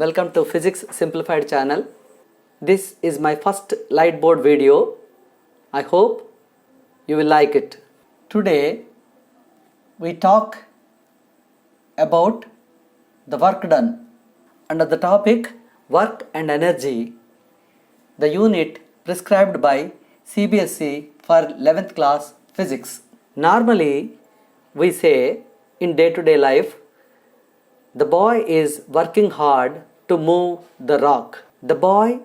welcome to Physics Simplified channel. This is my first light board video. I hope you will like it. Today we talk about the work done under the topic work and energy, the unit prescribed by CBSE for 11th class physics. Normally we say in day-to-day life, the boy is working hard to move the rock. The boy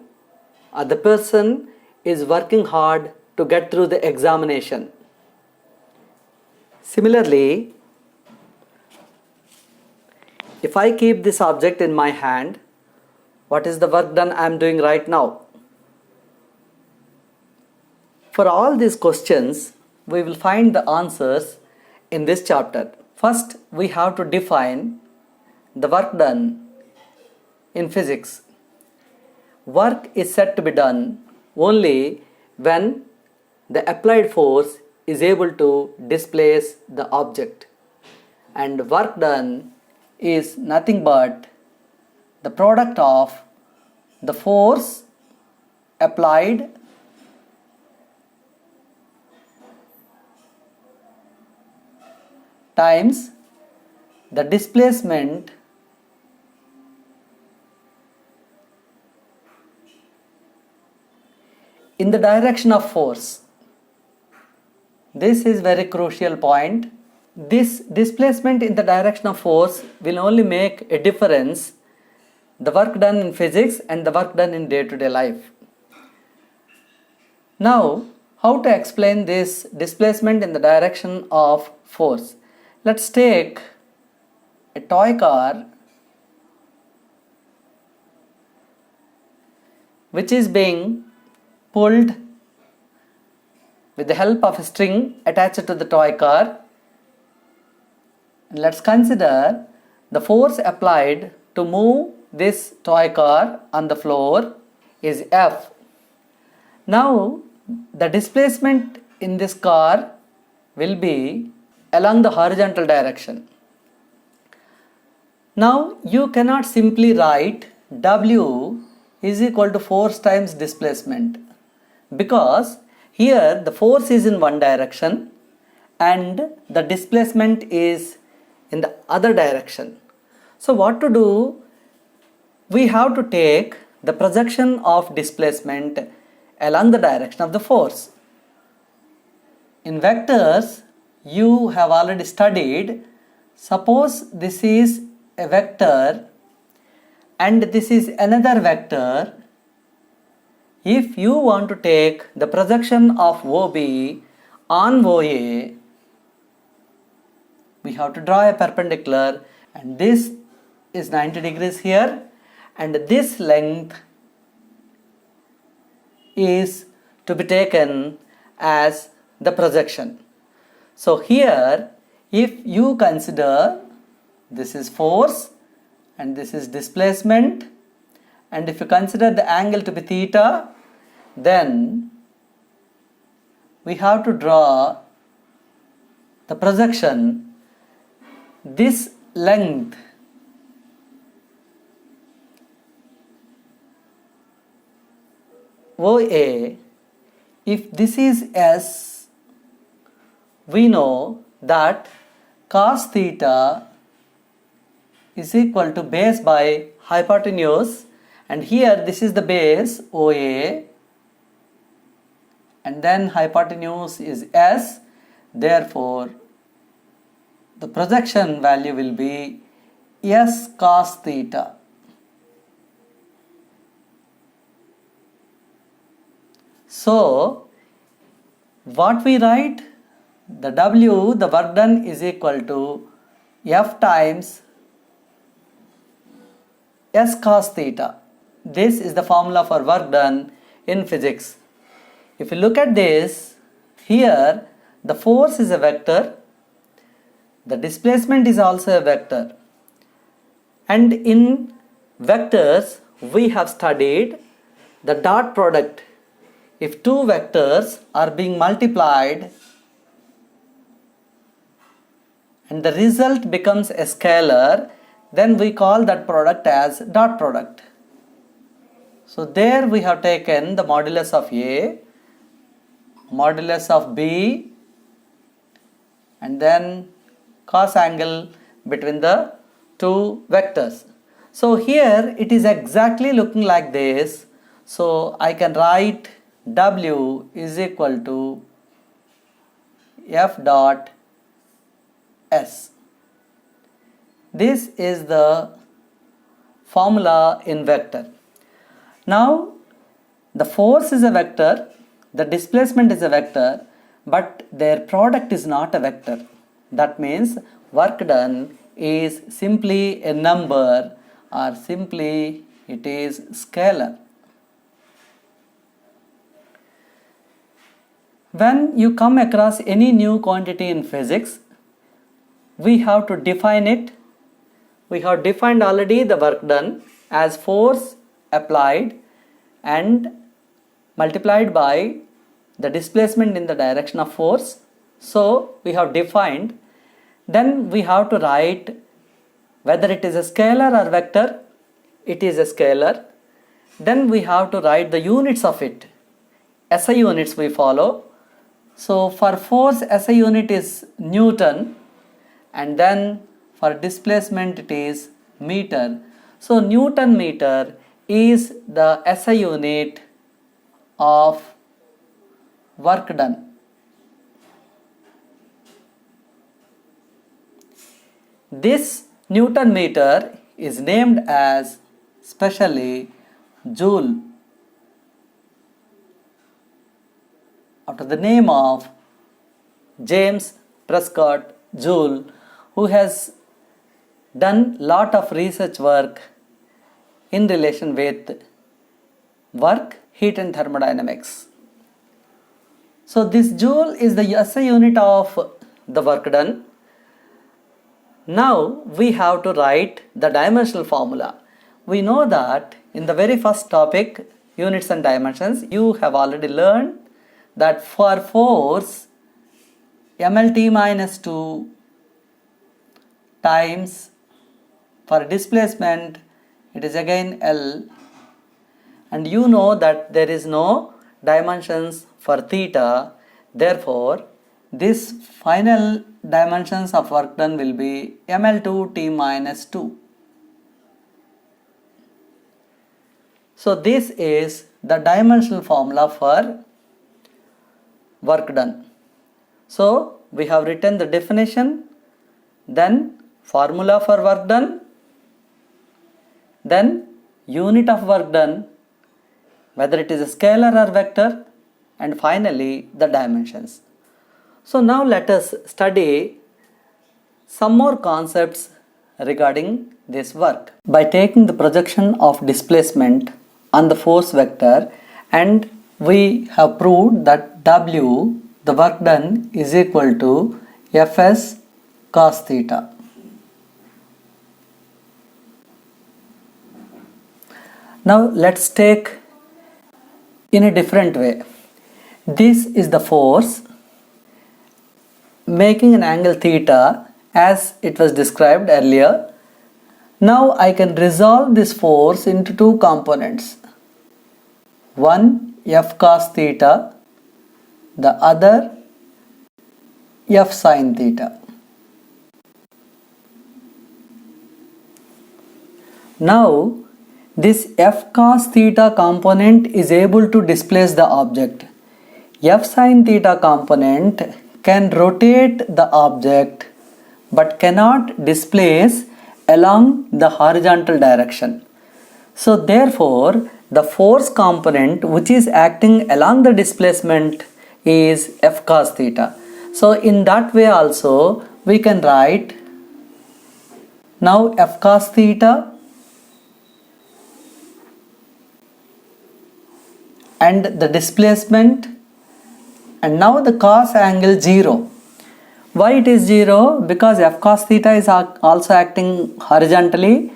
or the person is working hard to get through the examination. Similarly, if I keep this object in my hand, what is the work done I am doing right now? For all these questions, we will find the answers in this chapter. First, we have to define the work done in physics. Work is said to be done only when the applied force is able to displace the object, and work done is nothing but the product of the force applied times the displacement in the direction of force. This is very crucial point. This displacement in the direction of force will only make a difference, the work done in physics and the work done in day-to-day life. Now, how to explain this displacement in the direction of force? Let's take a toy car which is being pulled with the help of a string attached to the toy car. Let's consider the force applied to move this toy car on the floor is F. Now the displacement in this car will be along the horizontal direction. Now you cannot simply write W is equal to force times displacement, because here the force is in one direction and the displacement is in the other direction. So what to do? We have to take the projection of displacement along the direction of the force. In vectors, you have already studied. Suppose this is a vector and this is another vector. If you want to take the projection of OB on OA, we have to draw a perpendicular, and this is 90 degrees here, and this length is to be taken as the projection. So here, if you consider this is force and this is displacement, and if you consider the angle to be theta, then we have to draw the projection. This length OA, if this is S, we know that cos theta is equal to base by hypotenuse, and here this is the base OA and then hypotenuse is S. Therefore the projection value will be S cos theta. So what we write? The W, the work done, is equal to F times S cos theta. This is the formula for work done in physics. If you look at this, here the force is a vector, the displacement is also a vector, and in vectors we have studied the dot product. If two vectors are being multiplied and the result becomes a scalar, then we call that product as dot product. So there we have taken the modulus of A, modulus of B, and then cos angle between the two vectors. So here it is exactly looking like this. So I can write W is equal to F dot S. This is the formula in vector. Now the force is a vector, the displacement is a vector, but their product is not a vector. That means work done is simply a number, or simply it is scalar. When you come across any new quantity in physics, we have to define it. We have defined already the work done as force applied and multiplied by the displacement in the direction of force. So we have defined. Then we have to write whether it is a scalar or vector. It is a scalar. Then we have to write the units of it. SI units we follow. So for force, SI unit is Newton, and then for displacement it is meter. So Newton meter is the SI unit of work done. This Newton meter is named as specially joule, after the name of James Prescott Joule, who has done lot of research work in relation with work, heat and thermodynamics. So this joule is the SI unit of the work done. Now we have to write the dimensional formula. We know that in the very first topic, units and dimensions, you have already learned that for force, mLT minus 2 times, for displacement it is again L, and you know that there is no dimensions for theta. Therefore this final dimensions of work done will be mL2 T minus 2. So this is the dimensional formula for work done. So we have written the definition, then formula for work done, then unit of work done, whether it is a scalar or vector, and finally the dimensions. So now let us study some more concepts regarding this work. By taking the projection of displacement on the force vector, and we have proved that W, the work done, is equal to Fs cos theta. Now let's take in a different way. This is the force making an angle theta as it was described earlier. Now I can resolve this force into two components. One F cos theta, the other F sin theta. Now this F cos theta component is able to displace the object. F sin theta component can rotate the object but cannot displace along the horizontal direction. So therefore the force component which is acting along the displacement is F cos theta. So in that way also we can write now F cos theta and the displacement, and now the cos angle 0. Why it is 0? Because F cos theta is also acting horizontally,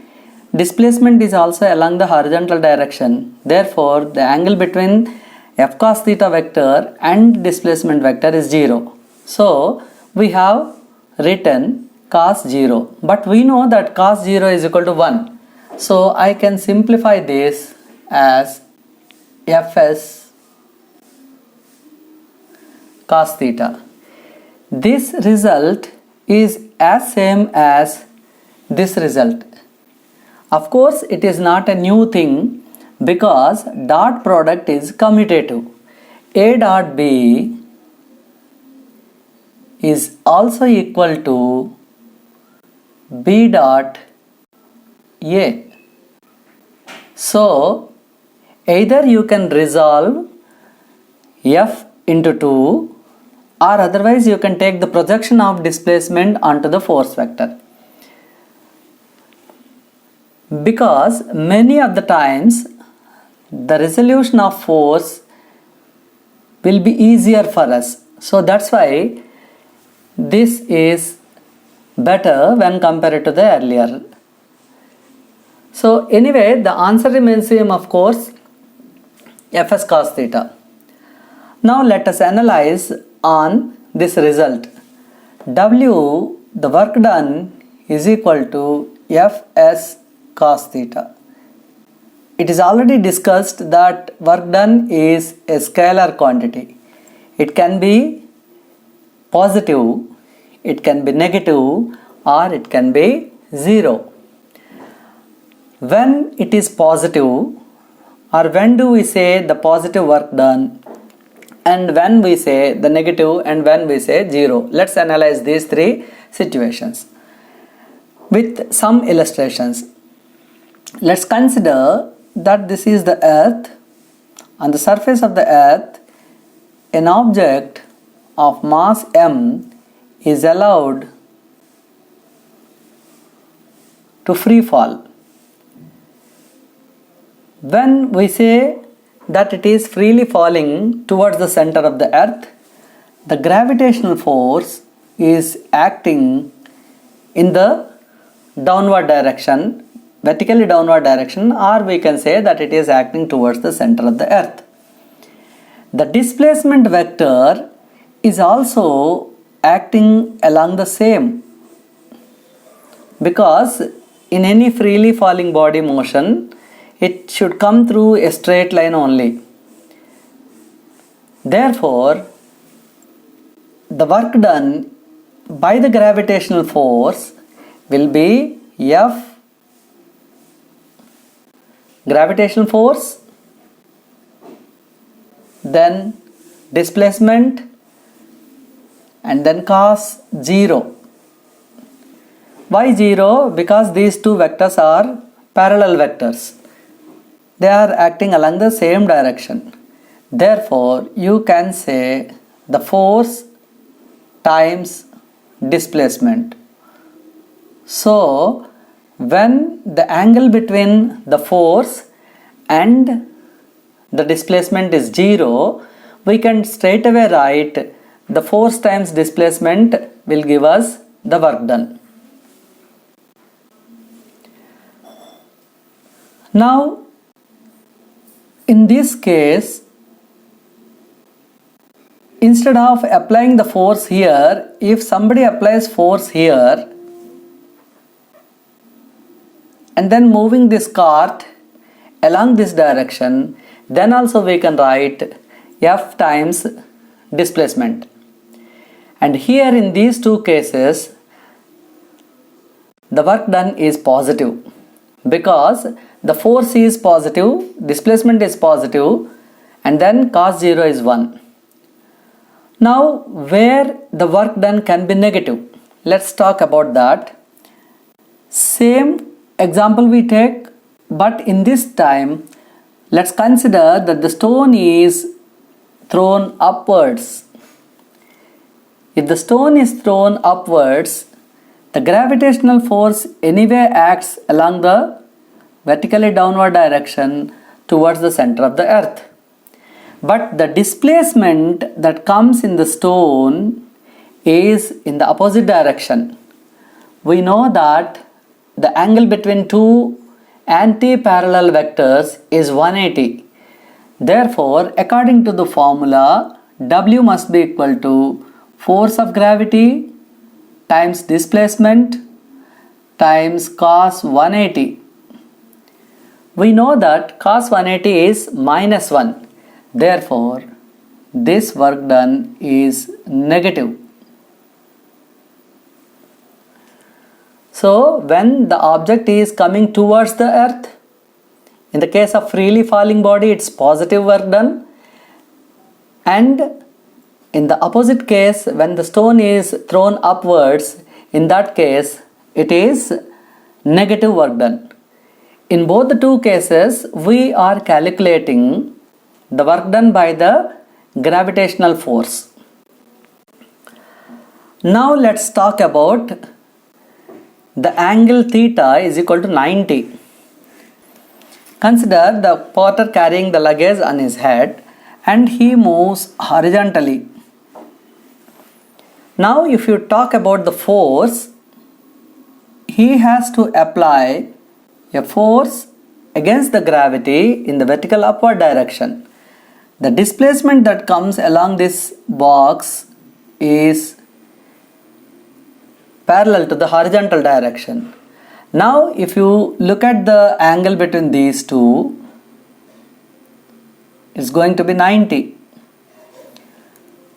displacement is also along the horizontal direction. Therefore the angle between F cos theta vector and displacement vector is 0. So we have written cos 0. But we know that cos 0 is equal to 1. So I can simplify this as Fs cos theta. This result is as same as this result. Of course, it is not a new thing because dot product is commutative. A dot B is also equal to B dot A. So, either you can resolve F into 2 or otherwise you can take the projection of displacement onto the force vector. Because many of the times the resolution of force will be easier for us. So that's why this is better when compared to the earlier. So anyway, the answer remains same, of course, Fs cos theta. Now let us analyze on this result. W, the work done, is equal to Fs cos theta. It is already discussed that work done is a scalar quantity. It can be positive, it can be negative, or it can be 0. When it is positive, or when do we say the positive work done, and when we say the negative, and when we say 0. Let's analyze these three situations with some illustrations. Let's consider that this is the earth. On the surface of the earth, an object of mass m is allowed to free fall. When we say that it is freely falling towards the center of the earth, the gravitational force is acting in the downward direction, vertically downward direction, or we can say that it is acting towards the center of the earth. The displacement vector is also acting along the same, because in any freely falling body motion, it should come through a straight line only. Therefore, the work done by the gravitational force will be F gravitational force, then displacement, and then cos 0. Why 0? Because these two vectors are parallel vectors. They are acting along the same direction. Therefore, you can say the force times displacement. So, when the angle between the force and the displacement is 0, we can straight away write the force times displacement will give us the work done. Now, in this case, instead of applying the force here, if somebody applies force here and then moving this cart along this direction, then also we can write F times displacement. And here in these two cases, the work done is positive because the force is positive, displacement is positive, and then cos 0 is 1. Now, where the work done can be negative, let's talk about that. Same example we take, but in this time, let's consider that the stone is thrown upwards. If the stone is thrown upwards, the gravitational force anyway acts along the vertically downward direction towards the center of the earth. But the displacement that comes in the stone is in the opposite direction. We know that the angle between two anti-parallel vectors is 180. Therefore, according to the formula, W must be equal to force of gravity times displacement times cos 180. We know that cos 180 is minus 1. Therefore, this work done is negative. So, when the object is coming towards the earth, in the case of freely falling body, it's positive work done. And in the opposite case, when the stone is thrown upwards, in that case, it is negative work done. In both the two cases, we are calculating the work done by the gravitational force. Now let's talk about the angle theta is equal to 90. Consider the porter carrying the luggage on his head and he moves horizontally. Now if you talk about the force, he has to apply a force against the gravity in the vertical upward direction. The displacement that comes along this box is parallel to the horizontal direction. Now if you look at the angle between these two, it's going to be 90.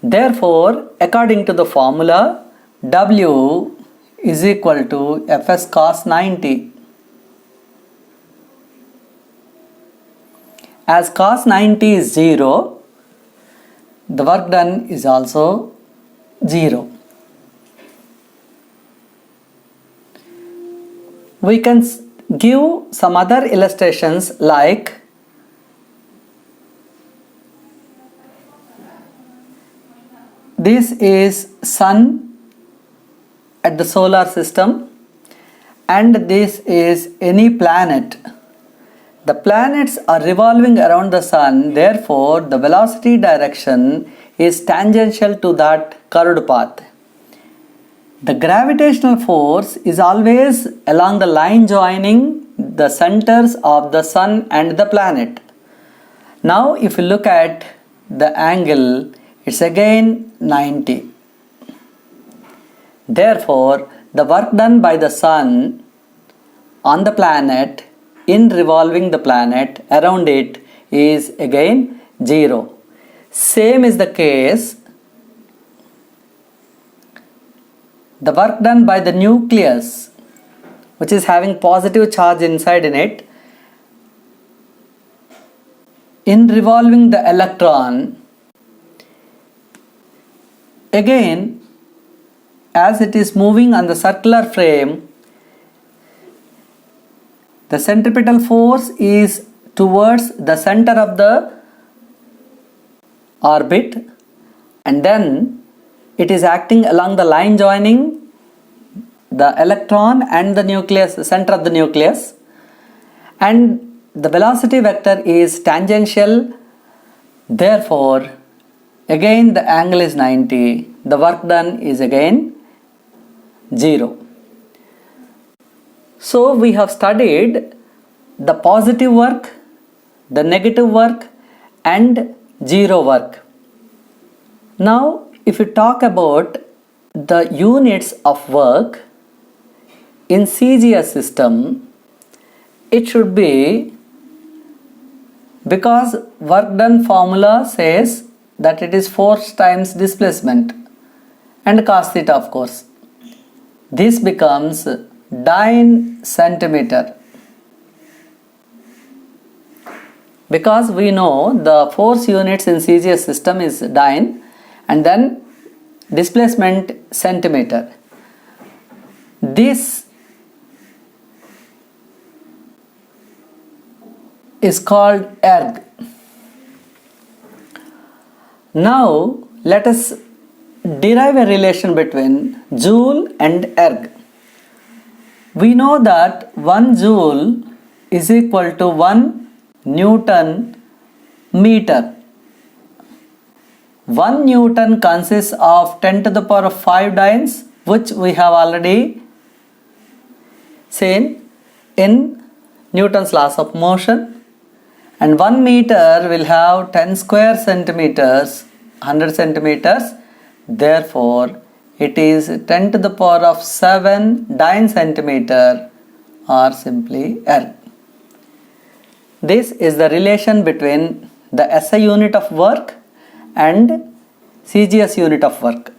Therefore, according to the formula, W is equal to Fs cos 90. As cos 90 is 0, the work done is also 0. We can give some other illustrations like this is sun at the solar system and this is any planet. The planets are revolving around the sun, therefore the velocity direction is tangential to that curved path. The gravitational force is always along the line joining the centers of the sun and the planet. Now if you look at the angle, it's again 90. Therefore, the work done by the sun on the planet in revolving the planet around it is again 0. Same is the case. The work done by the nucleus, which is having positive charge inside in it, in revolving the electron, again as it is moving on the circular frame, the centripetal force is towards the center of the orbit and then it is acting along the line joining the electron and the nucleus, center of the nucleus, and the velocity vector is tangential. Therefore, again the angle is 90, the work done is again 0. So we have studied the positive work, the negative work and 0 work. Now if you talk about the units of work in CGS system, it should be, because work done formula says that it is force times displacement and cos theta of course. This becomes Dyn centimeter. Because we know the force units in CGS system is Dyn and then displacement centimeter. This is called erg. Now let us derive a relation between joule and erg. We know that 1 joule is equal to 1 Newton meter. 1 Newton consists of 10 to the power of 5 dynes, which we have already seen in Newton's laws of motion, and 1 meter will have 10 square centimeters, 100 centimeters. Therefore, it is 10 to the power of 7 dyne centimeter or simply L. This is the relation between the SI unit of work and CGS unit of work.